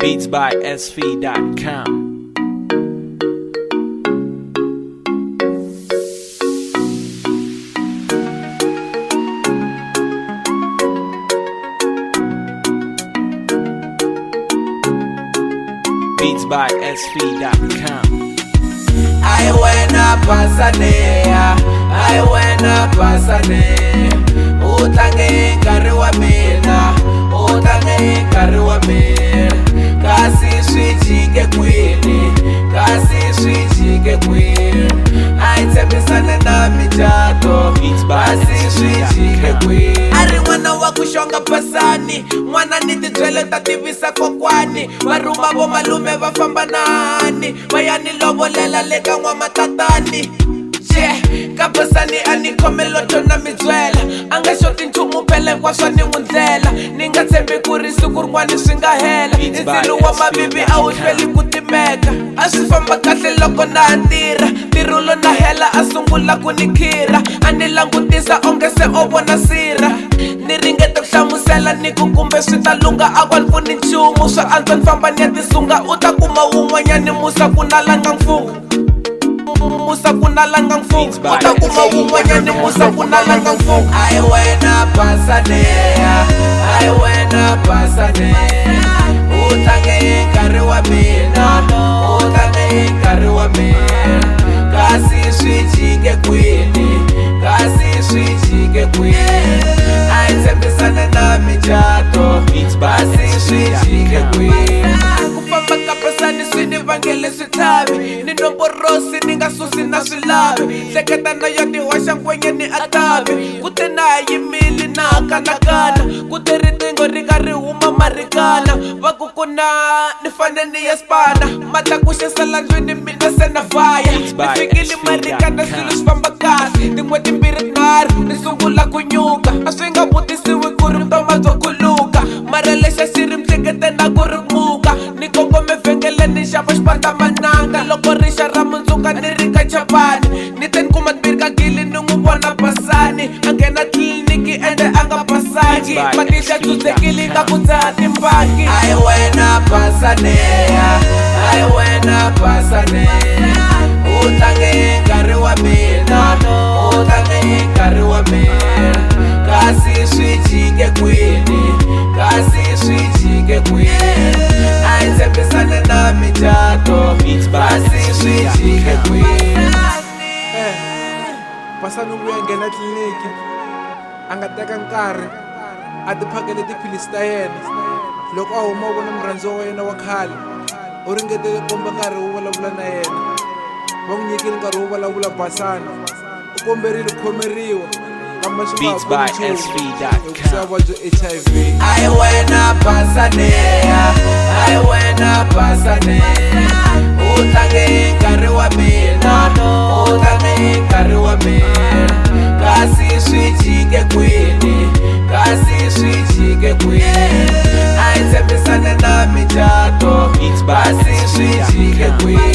Beats by SV.com. Beats by SV.com. I wena pasanea, I wena pasane. Utange nkarhi wa mina, utange nkarhi wa mina. Kasi swi jike kwini, kasi swi jike kwini. Ai tshembisane na micato, kasi swi jike kwini. Ari n'wana wa ku xonga pasani, n'wana ni tibyele ta tivisa kokwani. Va rhuma vo malume va famba nani, va ya ni lovolela le ka n'wamatatani. Ka pasani a ni khome loto na mi byela, a nga xoti nchumu phela hinkwaswo ni n'wi ndlela. Ni nga tshembi ku ri siku rin'wana swi nga hela, i ndzilo wa mabibi a wu hlweli ku timeka. A swi famba kahle loko na ha tirha, tirhulo na hela a sungula ku ni khira. A ni langutisa onge se o vona sirha, ni ringeta ku hlamusela ni ku kumbe swi ta lunga. A wa ni pfuni nchumu, swa antswa ni famba ni ya tisunga. U ta kuma wun'wanyani musa ku nalanga mfumo, musa ku nalanga mfumo. U ta kuma wun'wanyani musa ku nalanga mfumo. Ai wena pasanea, ai wena pasanea. Utange nkarhi wa mina, utange nkarhi wa mina. Kasi swi jike kwini, kasi swi jike kwini. Ai tshembisane na micato, kasi swi jike kwini. Ku famba ka pasani swi ni vangele switlhavi, ni nomborosi ni nga susi na swilavi. Hleketa na yo ti hoxa ngwenya ni atavi, ku te na ha yimili na ha kanakana. Ku te riqingho ri nga ri huma marikana, va ku ku na ni fane ni ya spana. Matlakuxisela ndlwini mina se na faya, ni fikile marikana swilo swi famba kahle. Tin'hweti mbirhi nharhu ni sungula ku nyuka, a swi nga vutisiwi ku ri vutomi byo khuluka. Mara lexa xi ri mhlekete na ku ri muka, ni kongome vhengele ni xava xipandzamananga. Loko rixa ra mundzuka ni ri ka chapani, ni te ni kuma timbirhi ka gili ni n'wi vona pasani. A nghena tliliniki ende a nga pasangi, matihlo tshundzekile ka ku dzaha timbaki. Ai wena pasanea, ai wena pasanea. Utange nkarhi wa mina, utange nkarhi wa mina. Kasi swi jike kwini, kasi swi jike kwini. Ai tshembisane na micato, kasi swi jike kwini. Pasani u vuya nghena tliliniki, a nga teka nkarhi a ti phakele tiphilisi ta yena. Loko a huma u vona murhandziwa wa yena wa khale, u ringetele komba nkarhi wo vulavula na yena. Va n'wi nyikile nkarhi wo vulavula pasani, u komberile khomeriwa. Beats by SV.com. HIV. Ai wena pasanea, ai wena pasanea. Utange nkarhi wa mina, utange nkarhi wa mina. Kasi swi jike kwini, kasi swi jike kwini. Ai tshembisane na micato, kasi swi jike kwini.